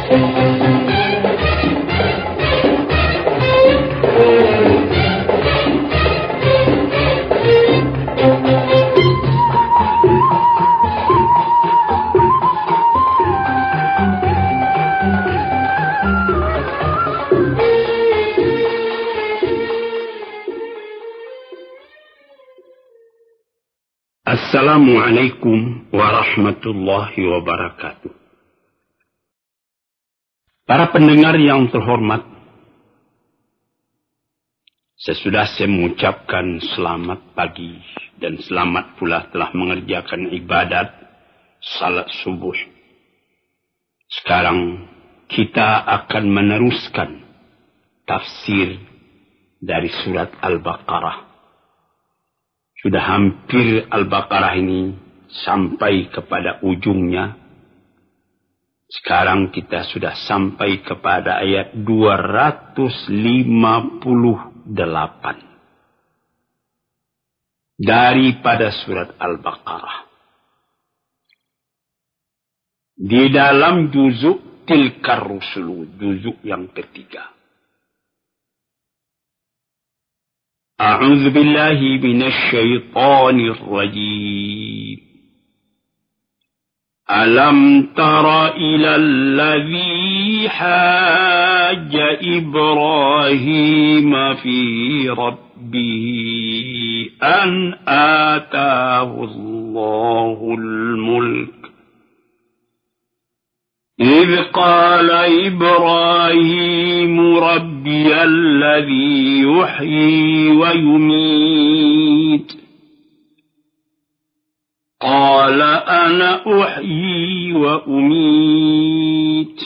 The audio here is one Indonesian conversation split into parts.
Assalamualaikum warahmatullahi wabarakatuh. Para pendengar yang terhormat, sesudah saya mengucapkan selamat pagi dan selamat pula telah mengerjakan ibadat salat subuh. Sekarang kita akan meneruskan tafsir dari surat Al-Baqarah. Sudah hampir Al-Baqarah ini sampai kepada ujungnya. Sekarang kita sudah sampai kepada ayat 258 daripada surat Al-Baqarah. Di dalam juzuk Tilkar Rusulu, juzuk yang ketiga. أعوذ بالله من الشيطان الرجيم ألم تر إلى الذي حاج إبراهيم في ربه أن آتاه الله الملك إذ قال إبراهيم ربي الذي يحيي ويميت قال أنا أحيي وأميت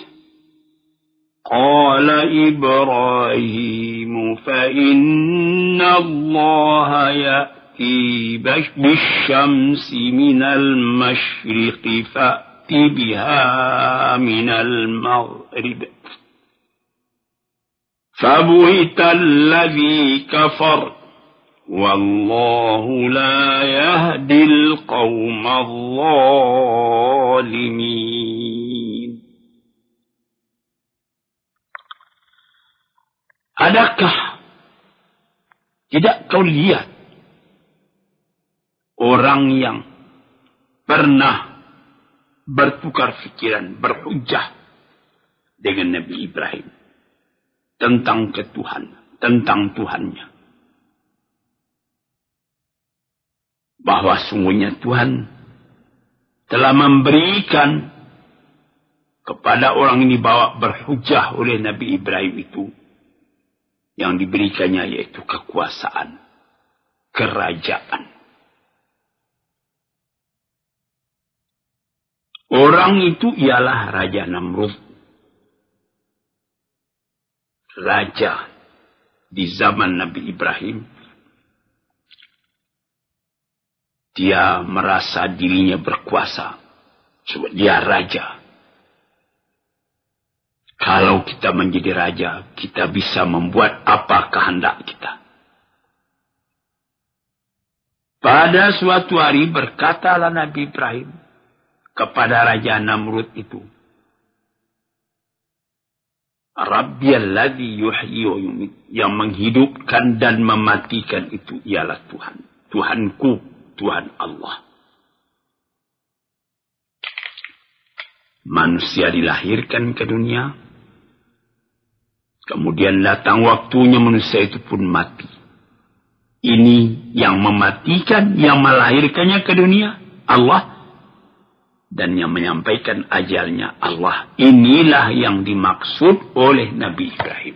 قال إبراهيم فإن الله يأتي بالشمس من المشرق بها من المغرب فبهت الذي كفر والله لا يهدي القوم الظالمين. Adakah tidak kau lihat orang yang pernah bertukar pikiran, berhujjah dengan Nabi Ibrahim tentang tentang Tuhannya, bahwa sungguhnya Tuhan telah memberikan kepada orang ini bahwa berhujjah oleh Nabi Ibrahim itu yang diberikannya yaitu kekuasaan, kerajaan. Orang itu ialah Raja Namrud. Raja di zaman Nabi Ibrahim. Dia merasa dirinya berkuasa. Sebab dia raja. Kalau kita menjadi raja, kita bisa membuat apa kehendak kita. Pada suatu hari berkatalah Nabi Ibrahim kepada Raja Namrud itu, Rabbiyalladzi yuhyi wa yumit, yang menghidupkan dan mematikan itu ialah Tuhan. Tuhanku, Tuhan Allah. Manusia dilahirkan ke dunia, kemudian datang waktunya manusia itu pun mati. Ini yang mematikan, yang melahirkannya ke dunia, Allah. Dan yang menyampaikan ajalnya Allah. Inilah yang dimaksud oleh Nabi Ibrahim.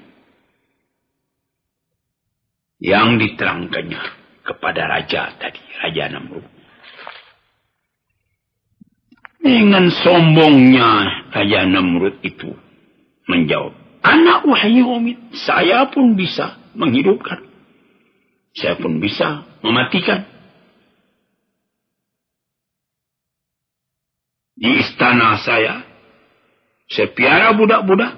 Yang diterangkannya kepada raja tadi, Raja Namrud. Dengan sombongnya Raja Namrud itu menjawab, Ana uhyi wa umit, saya pun bisa menghidupkan. Saya pun bisa mematikan. Di istana saya piara budak-budak.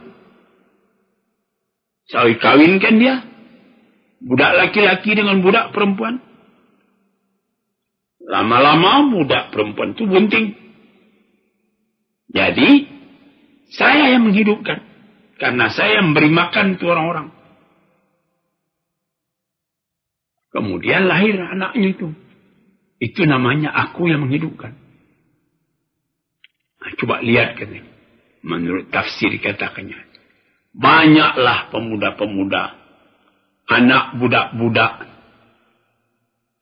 Saya kawinkan dia. Budak laki-laki dengan budak perempuan. Lama-lama budak perempuan itu bunting. Jadi, Saya yang menghidupkan. Karena saya yang memberi makan itu orang-orang. Kemudian lahir anaknya itu. Itu namanya aku yang menghidupkan. Nah, coba lihat kan. Menurut tafsir katakannya. Banyaklah pemuda-pemuda. Anak budak-budak.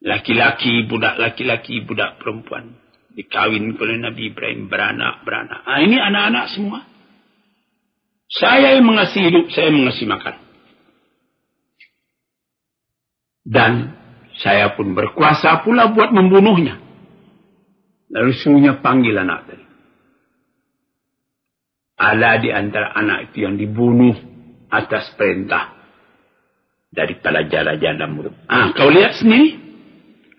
Laki-laki, budak laki-laki, budak perempuan. Dikawin oleh Nabi Ibrahim. Beranak-beranak. Nah, ini anak-anak semua. Saya yang mengasih hidup, saya yang mengasih makan. Dan saya pun berkuasa pula buat membunuhnya. Lalu suruhnya panggil anak tadi. Ada di antara anak itu yang dibunuh atas perintah daripada raja Namrud. Kau lihat sendiri.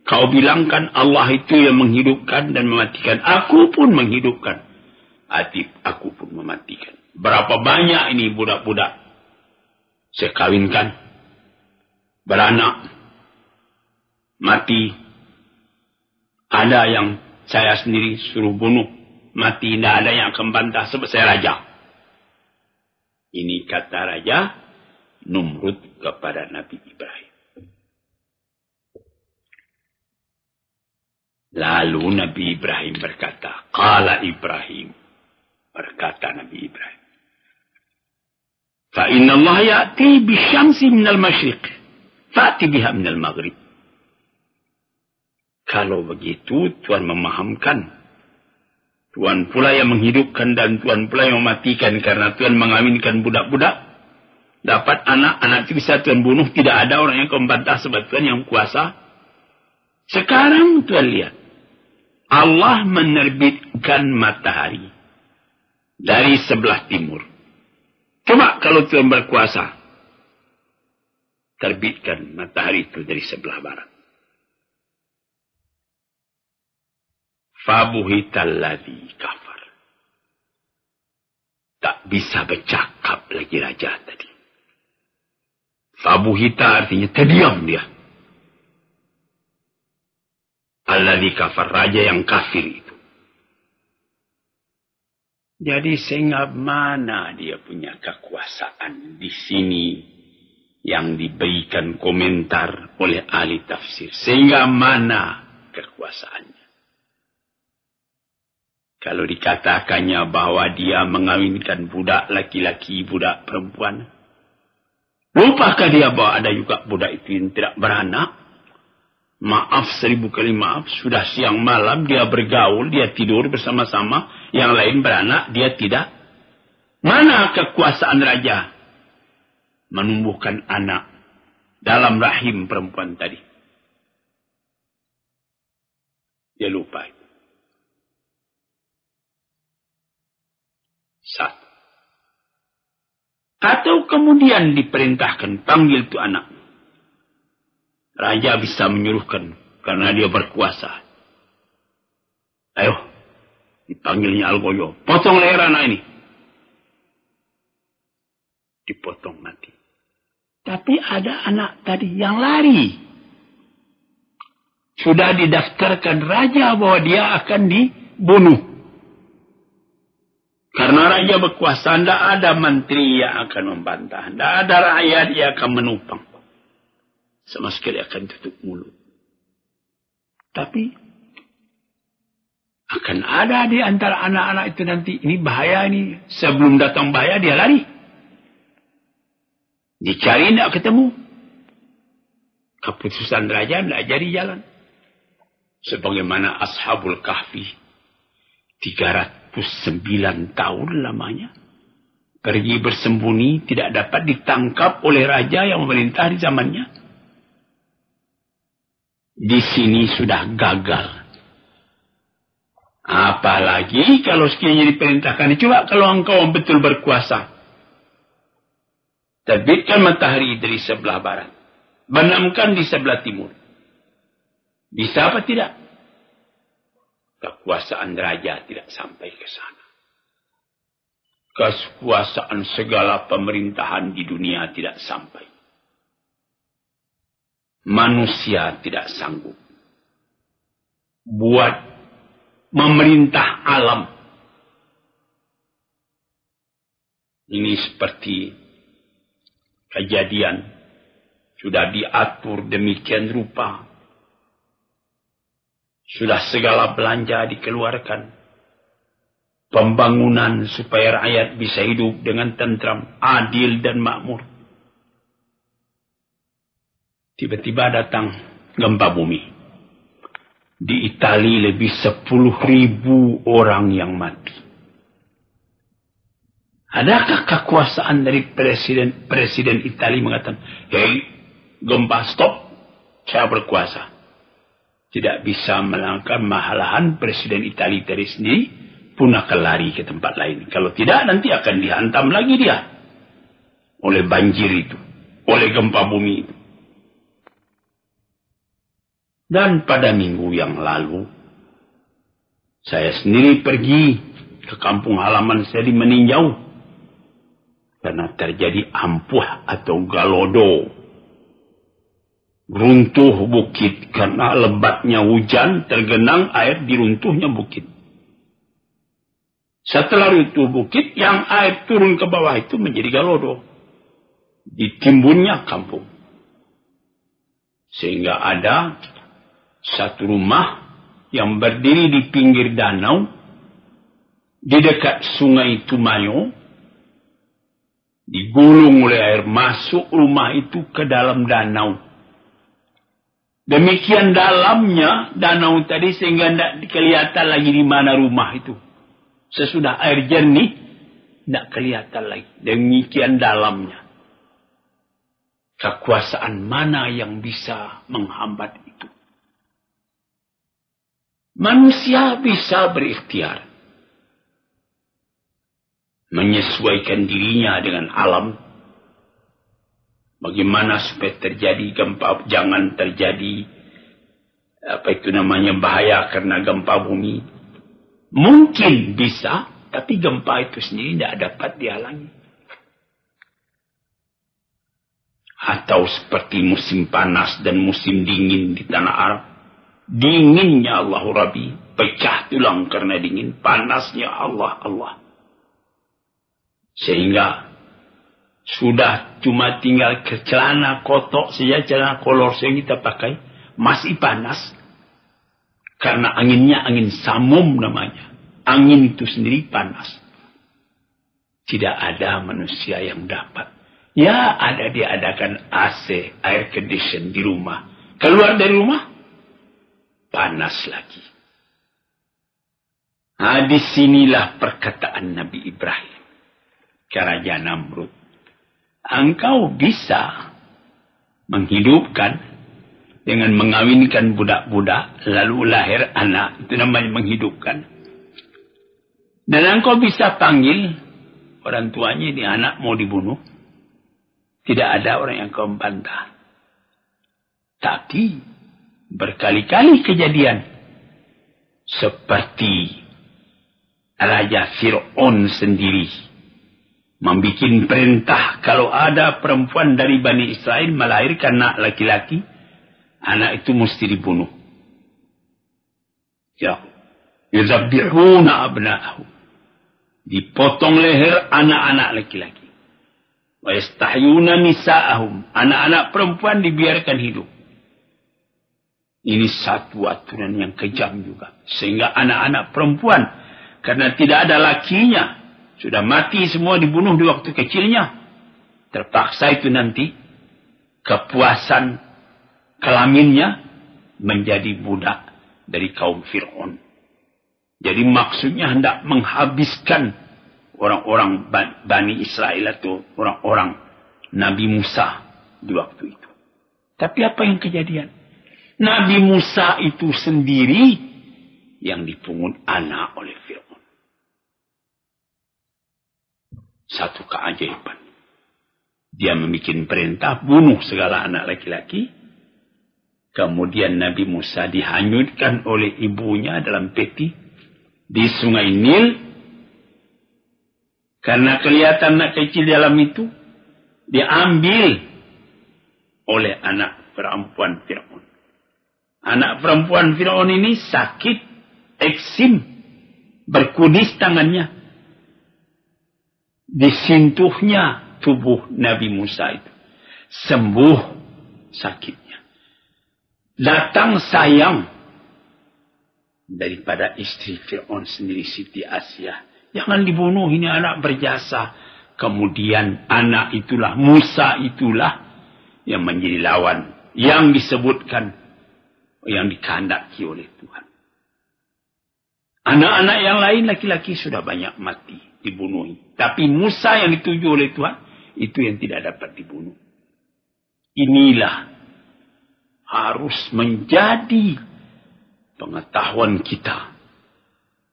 Kau bilangkan Allah itu yang menghidupkan dan mematikan. Aku pun menghidupkan. Aku pun mematikan. Berapa banyak ini budak-budak saya kawinkan. Beranak. Mati. Ada yang saya sendiri suruh bunuh. Mati. Tidak ada yang akan bantah sebab saya raja. Ini kata raja Namrud kepada Nabi Ibrahim. Lalu Nabi Ibrahim berkata. Qala Ibrahim. Berkata Nabi Ibrahim. Fa inna Allah ya'ti bisyamsi minal masyriq. Fa'ti biha minal maghrib. Kalau begitu, Tuhan memahamkan. Tuhan pula yang menghidupkan dan Tuhan pula yang mematikan. Karena Tuhan mengawinkan budak-budak. Dapat anak-anak itu bisa Tuhan bunuh. Tidak ada orang yang membantah sebab Tuhan yang kuasa. Sekarang Tuhan lihat. Allah menerbitkan matahari. Dari sebelah timur. Coba kalau Tuhan berkuasa. Terbitkan matahari itu dari sebelah barat. Fabuhitalladzi kafar. Tak bisa bercakap lagi raja tadi. Fabuhita artinya terdiam dia. Alladzi kafar, raja yang kafir itu. Jadi sehingga mana dia punya kekuasaan di sini yang diberikan komentar oleh ahli tafsir. Sehingga mana kekuasaannya. Kalau dikatakannya bahwa dia mengawinkan budak laki-laki, budak perempuan. Lupakah dia bahwa ada juga budak itu yang tidak beranak? Maaf 1000 kali maaf. Sudah siang malam dia bergaul, dia tidur bersama-sama. Yang lain beranak, dia tidak. Mana kekuasaan raja? Menumbuhkan anak dalam rahim perempuan tadi. Dia lupa itu. Satu. Atau kemudian diperintahkan panggil tu anak. Raja bisa menyuruhkan karena dia berkuasa. Ayo, dipanggilnya Algoyo. Potong leher anak ini. Dipotong mati. Tapi ada anak tadi yang lari. Sudah didaftarkan raja bahwa dia akan dibunuh. Karena raja berkuasa, tidak ada menteri yang akan membantah. Tidak ada rakyat yang akan menupang. Sama sekali akan tutup mulut. Tapi akan ada di antara anak-anak itu nanti. Ini bahaya ini. Sebelum datang bahaya dia lari. Dicari tidak ketemu. Keputusan raja tidak jadi jalan. Sebagaimana Ashabul Kahfi. 309 tahun lamanya. Pergi bersembunyi. Tidak dapat ditangkap oleh raja yang memerintah di zamannya. Di sini sudah gagal. Apalagi kalau sekiranya diperintahkan. Coba kalau engkau betul berkuasa. Terbitkan matahari dari sebelah barat. Benamkan di sebelah timur. Bisa apa tidak? Kekuasaan raja tidak sampai ke sana. Kekuasaan segala pemerintahan di dunia tidak sampai. Manusia tidak sanggup buat memerintah alam. Ini seperti kejadian sudah diatur demikian rupa. Sudah segala belanja dikeluarkan. Pembangunan supaya rakyat bisa hidup dengan tentram, adil dan makmur. Tiba-tiba datang gempa bumi. Di Italia lebih 10.000 orang yang mati. Adakah kekuasaan dari presiden Italia mengatakan, "Hei, gempa stop, saya berkuasa." Tidak bisa melangkah, malahan presiden Italia tadi sendiri pun akan lari ke tempat lain. Kalau tidak, nanti akan dihantam lagi dia oleh banjir itu, oleh gempa bumi itu. Dan pada minggu yang lalu, saya sendiri pergi ke kampung halaman saya di Meninjau. Karena terjadi ampuh atau galodo. Runtuh bukit karena lebatnya hujan, tergenang air di runtuhnya bukit. Setelah runtuh bukit, yang air turun ke bawah itu menjadi galodo. Ditimbunnya kampung. Sehingga ada satu rumah yang berdiri di pinggir danau, di dekat sungai Tumayo, digulung oleh air masuk rumah itu ke dalam danau. Demikian dalamnya danau tadi sehingga tidak kelihatan lagi di mana rumah itu. Sesudah air jernih, tidak kelihatan lagi. Demikian dalamnya. Kekuasaan mana yang bisa menghambat itu? Manusia bisa berikhtiar. Menyesuaikan dirinya dengan alam. Bagaimana supaya terjadi gempa, jangan terjadi bahaya karena gempa bumi. Mungkin bisa, tapi gempa itu sendiri tidak dapat dihalangi. Atau seperti musim panas dan musim dingin di tanah Arab. Dinginnya Allahu Rabbi, pecah tulang karena dingin. Panasnya Allah. Sehingga sudah cuma tinggal ke celana kotok saja, celana kolor yang kita pakai. Masih panas. Karena anginnya angin samum namanya. Angin itu sendiri panas. Tidak ada manusia yang dapat. Ya ada diadakan AC, air condition di rumah. Keluar dari rumah, panas lagi. Nah, disinilah perkataan Nabi Ibrahim ke Raja Namrud. Engkau bisa menghidupkan dengan mengawinkan budak-budak, lalu lahir anak. Itu namanya menghidupkan. Dan engkau bisa panggil orang tuanya, ini anak mau dibunuh. Tidak ada orang yang kau membantah. Tapi berkali-kali kejadian. Seperti Raja Fir'aun sendiri. Membuat perintah kalau ada perempuan dari Bani Israel melahirkan anak laki-laki. Anak itu mesti dibunuh. Ya. Yuzabbihuna abna'ahu. Dipotong leher anak-anak laki-laki. Wa yastahyuna nisa'ahum. Anak-anak perempuan dibiarkan hidup. Ini satu aturan yang kejam juga. Sehingga anak-anak perempuan, karena tidak ada lakinya, sudah mati semua dibunuh di waktu kecilnya. Terpaksa itu nanti kepuasan kelaminnya menjadi budak dari kaum Fir'aun. Jadi maksudnya hendak menghabiskan orang-orang Bani Israel atau orang-orang Nabi Musa di waktu itu. Tapi apa yang kejadian? Nabi Musa itu sendiri yang dipungut anak oleh Fir'aun. Satu keajaiban. Dia membuat perintah bunuh segala anak laki-laki. Kemudian Nabi Musa dihanyutkan oleh ibunya dalam peti di sungai Nil. Karena kelihatan anak kecil dalam itu, diambil oleh anak perempuan Fir'aun. Anak perempuan Fir'aun ini sakit, eksim, berkudis tangannya. disentuhnya tubuh Nabi Musa itu. Sembuh sakitnya. Datang sayang daripada istri Fir'aun sendiri, Siti Asia. Jangan dibunuh, ini anak berjasa. Kemudian anak itulah, Musa itulah yang menjadi lawan. Yang disebutkan, yang dikehendaki oleh Tuhan. Anak-anak yang lain laki-laki sudah banyak mati, dibunuh. Tapi Musa yang dituju oleh Tuhan, itu yang tidak dapat dibunuh. Inilah harus menjadi pengetahuan kita.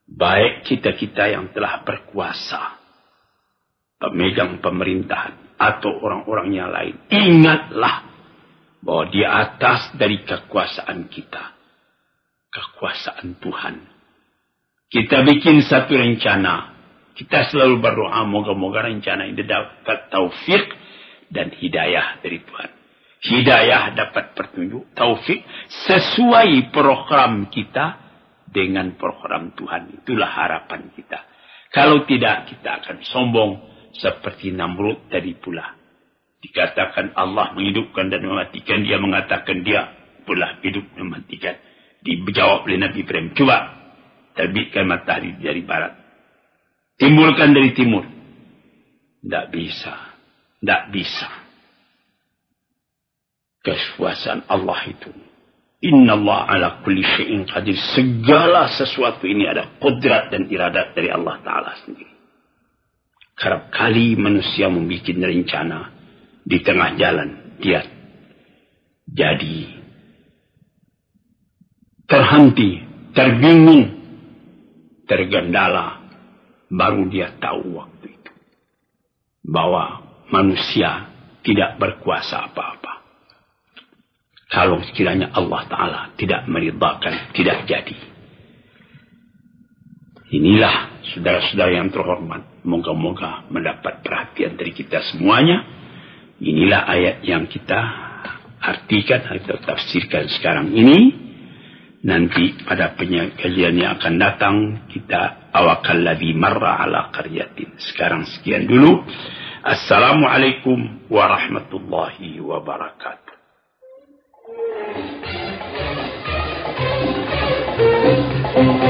Baik kita-kita yang telah berkuasa, pemegang pemerintahan, atau orang-orang yang lain. Ingatlah bahwa di atas dari kekuasaan kita, kekuasaan Tuhan. Kita bikin satu rencana. Kita selalu berdoa, moga-moga rencana ini dapat taufik dan hidayah dari Tuhan. Hidayah dapat petunjuk, taufik sesuai program kita dengan program Tuhan. Itulah harapan kita. Kalau tidak, kita akan sombong seperti Namrud tadi pula. Dikatakan Allah menghidupkan dan mematikan, dia mengatakan dia pula hidup dan mematikan. Dijawab oleh Nabi Ibrahim, coba terbitkan matahari dari barat, timbulkan dari timur. Tidak bisa. Tidak bisa. Kekuasaan Allah itu. Inna Allah ala kulli syai'in qadir. Segala sesuatu ini ada qudrat dan iradat dari Allah Ta'ala sendiri. Kerap kali manusia membuat rencana di tengah jalan. Dia jadi terhenti, terbingung, tergendala. Baru dia tahu waktu itu bahwa manusia tidak berkuasa apa-apa. Kalau sekiranya Allah Ta'ala tidak meridhakan, tidak jadi. Inilah saudara-saudara yang terhormat. Moga-moga mendapat perhatian dari kita semuanya. Inilah ayat yang kita artikan atau tafsirkan sekarang ini. Nanti pada kajian yang akan datang, kita awakal ladzi marra ala qaryatin. Sekarang sekian dulu. Assalamualaikum warahmatullahi wabarakatuh. Thank you.